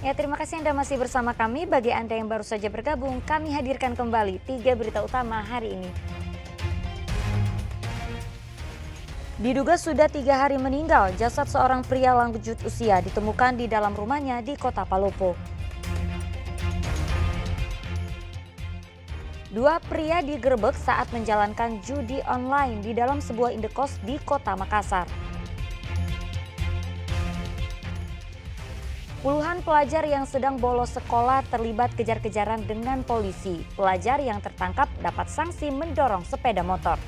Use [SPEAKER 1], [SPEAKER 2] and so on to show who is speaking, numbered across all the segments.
[SPEAKER 1] Ya, terima kasih Anda masih bersama kami. Bagi Anda yang baru saja bergabung, kami hadirkan kembali 3 berita utama hari ini. Diduga sudah 3 hari meninggal, jasad seorang pria lanjut usia ditemukan di dalam rumahnya di Kota Palopo. 2 pria digerebek saat menjalankan judi online di dalam sebuah indekos di Kota Makassar. Puluhan pelajar yang sedang bolos sekolah terlibat kejar-kejaran dengan polisi. Pelajar yang tertangkap dapat sanksi mendorong sepeda motor.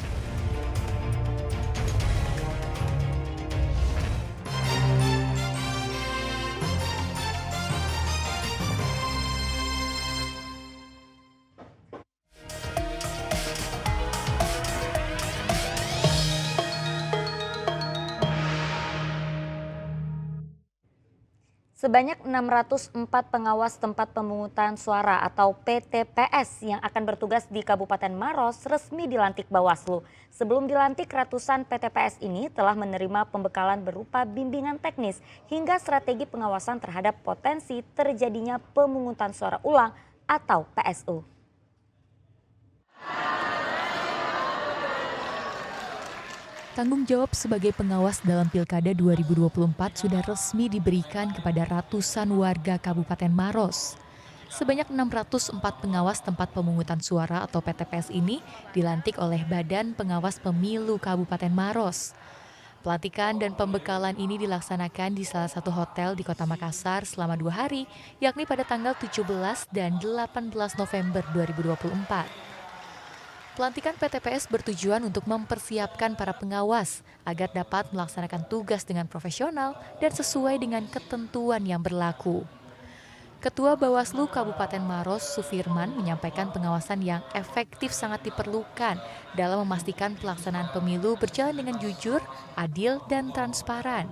[SPEAKER 1] Sebanyak 604 pengawas tempat pemungutan suara atau PTPS yang akan bertugas di Kabupaten Maros resmi dilantik Bawaslu. Sebelum dilantik, ratusan PTPS ini telah menerima pembekalan berupa bimbingan teknis hingga strategi pengawasan terhadap potensi terjadinya pemungutan suara ulang atau PSU.
[SPEAKER 2] Tanggung jawab sebagai pengawas dalam Pilkada 2024 sudah resmi diberikan kepada ratusan warga Kabupaten Maros. Sebanyak 604 pengawas tempat pemungutan suara atau PTPS ini dilantik oleh Badan Pengawas Pemilu Kabupaten Maros. Pelantikan dan pembekalan ini dilaksanakan di salah satu hotel di Kota Makassar selama 2 hari, yakni pada tanggal 17 dan 18 November 2024. Pelantikan PTPS bertujuan untuk mempersiapkan para pengawas agar dapat melaksanakan tugas dengan profesional dan sesuai dengan ketentuan yang berlaku. Ketua Bawaslu Kabupaten Maros, Sufirman, menyampaikan pengawasan yang efektif sangat diperlukan dalam memastikan pelaksanaan pemilu berjalan dengan jujur, adil, dan transparan.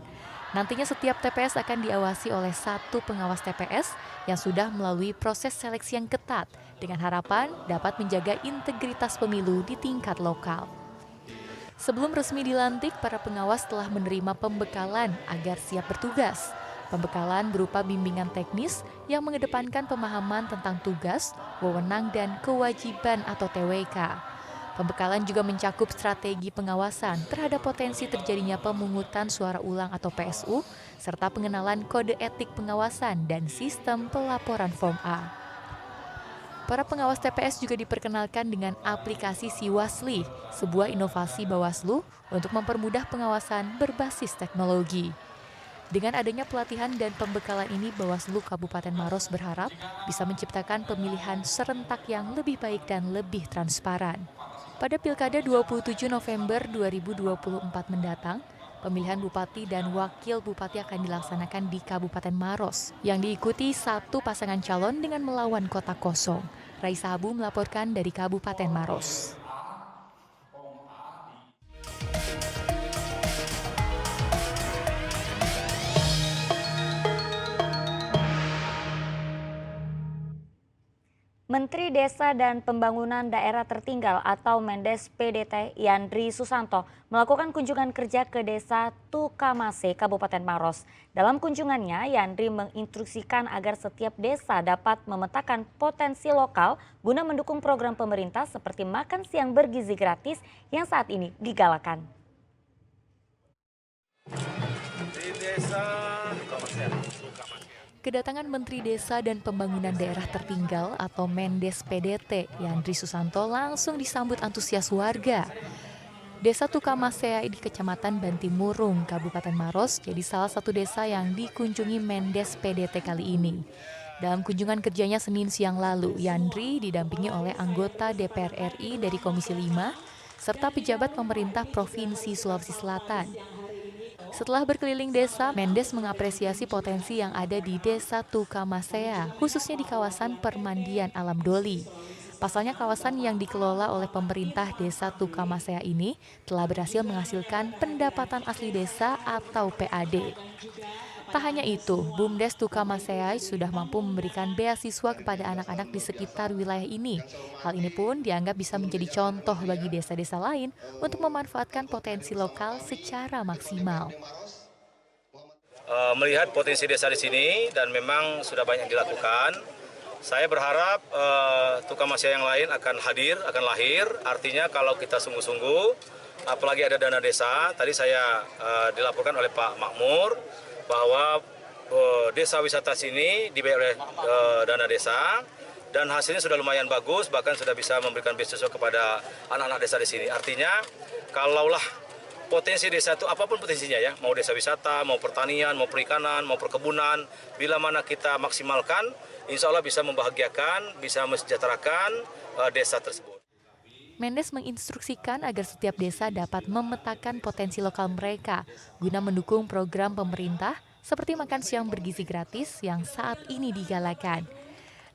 [SPEAKER 2] Nantinya setiap TPS akan diawasi oleh 1 pengawas TPS yang sudah melalui proses seleksi yang ketat dengan harapan dapat menjaga integritas pemilu di tingkat lokal. Sebelum resmi dilantik, para pengawas telah menerima pembekalan agar siap bertugas. Pembekalan berupa bimbingan teknis yang mengedepankan pemahaman tentang tugas, wewenang, dan kewajiban atau TWK. Pembekalan juga mencakup strategi pengawasan terhadap potensi terjadinya pemungutan suara ulang atau PSU, serta pengenalan kode etik pengawasan dan sistem pelaporan Form A. Para pengawas TPS juga diperkenalkan dengan aplikasi Siwasli, sebuah inovasi Bawaslu untuk mempermudah pengawasan berbasis teknologi. Dengan adanya pelatihan dan pembekalan ini, Bawaslu Kabupaten Maros berharap bisa menciptakan pemilihan serentak yang lebih baik dan lebih transparan. Pada Pilkada 27 November 2024 mendatang, pemilihan Bupati dan Wakil Bupati akan dilaksanakan di Kabupaten Maros, yang diikuti 1 pasangan calon dengan melawan kota kosong. Raisa Abu melaporkan dari Kabupaten Maros.
[SPEAKER 1] Menteri Desa dan Pembangunan Daerah Tertinggal atau Mendes PDT Yandri Susanto melakukan kunjungan kerja ke Desa Tukamase, Kabupaten Maros. Dalam kunjungannya, Yandri menginstruksikan agar setiap desa dapat memetakan potensi lokal guna mendukung program pemerintah seperti makan siang bergizi gratis yang saat ini digalakan.
[SPEAKER 3] Di Desa
[SPEAKER 2] Kedatangan Menteri Desa dan Pembangunan Daerah Tertinggal atau Mendes PDT Yandri Susanto langsung disambut antusias warga. Desa Tukamasea di Kecamatan Bantimurung, Kabupaten Maros jadi salah satu desa yang dikunjungi Mendes PDT kali ini. Dalam kunjungan kerjanya Senin siang lalu, Yandri didampingi oleh anggota DPR RI dari Komisi 5 serta pejabat pemerintah Provinsi Sulawesi Selatan. Setelah berkeliling desa, Mendes mengapresiasi potensi yang ada di Desa Tukamasea, khususnya di kawasan Permandian Alam Doli. Pasalnya kawasan yang dikelola oleh pemerintah Desa Tukamasea ini telah berhasil menghasilkan pendapatan asli desa atau PAD. Tak hanya itu, BUMDes Tukamasea sudah mampu memberikan beasiswa kepada anak-anak di sekitar wilayah ini. Hal ini pun dianggap bisa menjadi contoh bagi desa-desa lain untuk memanfaatkan potensi lokal secara maksimal.
[SPEAKER 3] melihat potensi desa di sini dan memang sudah banyak dilakukan. Saya berharap Tukamase yang lain akan lahir. Artinya kalau kita sungguh-sungguh, apalagi ada dana desa. Tadi saya dilaporkan oleh Pak Makmur bahwa desa wisata sini dibayar oleh dana desa dan hasilnya sudah lumayan bagus, bahkan sudah bisa memberikan beasiswa kepada anak-anak desa di sini. Artinya kalaulah potensi desa itu apapun potensinya ya, mau desa wisata, mau pertanian, mau perikanan, mau perkebunan, bila mana kita maksimalkan, insya Allah bisa membahagiakan, bisa mensejahterakan desa tersebut.
[SPEAKER 2] Mendes menginstruksikan agar setiap desa dapat memetakan potensi lokal mereka guna mendukung program pemerintah seperti makan siang bergizi gratis yang saat ini digalakan.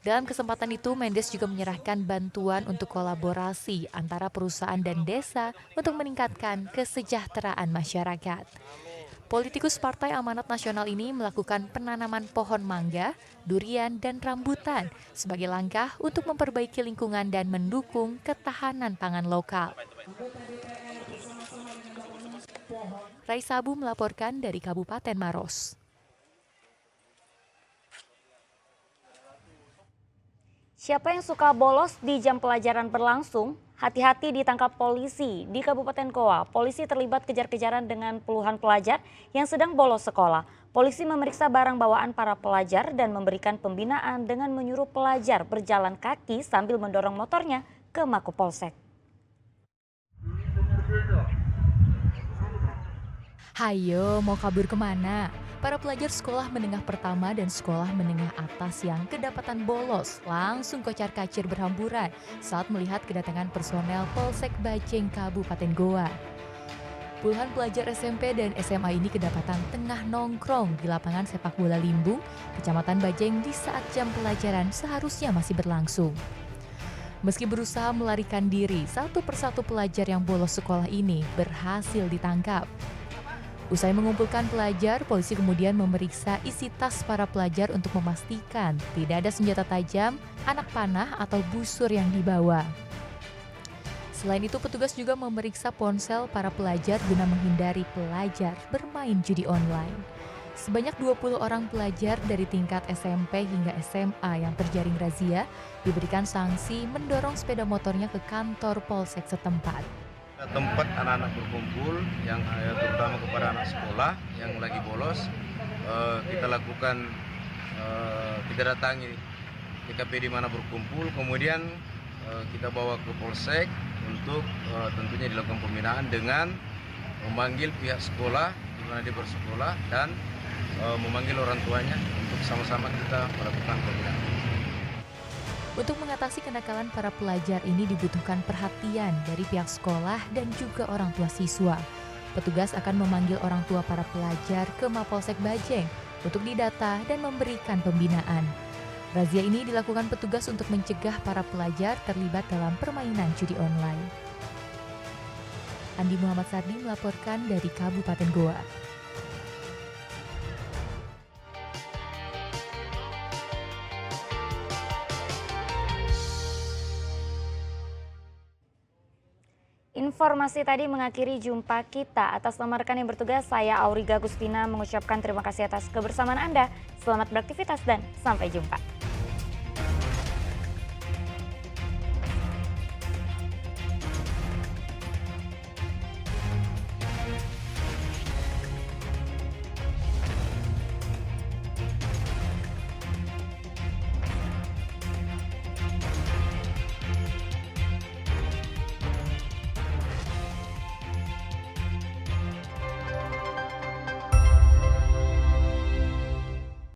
[SPEAKER 2] Dalam kesempatan itu, Mendes juga menyerahkan bantuan untuk kolaborasi antara perusahaan dan desa untuk meningkatkan kesejahteraan masyarakat. Politikus Partai Amanat Nasional ini melakukan penanaman pohon mangga, durian, dan rambutan sebagai langkah untuk memperbaiki lingkungan dan mendukung ketahanan pangan lokal. Raisa Abu melaporkan dari Kabupaten Maros.
[SPEAKER 1] Siapa yang suka bolos di jam pelajaran berlangsung? Hati-hati ditangkap polisi. Di Kabupaten Goa, polisi terlibat kejar-kejaran dengan puluhan pelajar yang sedang bolos sekolah. Polisi memeriksa barang bawaan para pelajar dan memberikan pembinaan dengan menyuruh pelajar berjalan kaki sambil mendorong motornya ke Mako-Polsek.
[SPEAKER 2] Hayo, mau kabur kemana? Para pelajar sekolah menengah pertama dan sekolah menengah atas yang kedapatan bolos langsung kocar-kacir berhamburan saat melihat kedatangan personel Polsek Bajeng Kabupaten Goa. Puluhan pelajar SMP dan SMA ini kedapatan tengah nongkrong di lapangan sepak bola Limbung, Kecamatan Bajeng di saat jam pelajaran seharusnya masih berlangsung. Meski berusaha melarikan diri, satu persatu pelajar yang bolos sekolah ini berhasil ditangkap. Usai mengumpulkan pelajar, polisi kemudian memeriksa isi tas para pelajar untuk memastikan tidak ada senjata tajam, anak panah, atau busur yang dibawa. Selain itu, petugas juga memeriksa ponsel para pelajar guna menghindari pelajar bermain judi online. Sebanyak 20 orang pelajar dari tingkat SMP hingga SMA yang terjaring razia diberikan sanksi mendorong sepeda motornya ke kantor polsek setempat.
[SPEAKER 3] Tempat anak-anak berkumpul yang terutama kepada anak sekolah yang lagi bolos, kita lakukan, kita datangi TKP di mana berkumpul, kemudian kita bawa ke polsek untuk tentunya dilakukan pembinaan dengan memanggil pihak sekolah di mana dia bersekolah dan memanggil orang tuanya untuk sama-sama kita melakukan pembinaan.
[SPEAKER 2] Untuk mengatasi kenakalan para pelajar ini dibutuhkan perhatian dari pihak sekolah dan juga orang tua siswa. Petugas akan memanggil orang tua para pelajar ke Mapolsek Bajeng untuk didata dan memberikan pembinaan. Razia ini dilakukan petugas untuk mencegah para pelajar terlibat dalam permainan judi online. Andi Muhammad Sardi melaporkan dari Kabupaten Goa.
[SPEAKER 1] Informasi tadi mengakhiri jumpa kita. Atas nama rekan yang bertugas, saya Auriga Gustina mengucapkan terima kasih atas kebersamaan Anda. Selamat beraktivitas dan sampai jumpa.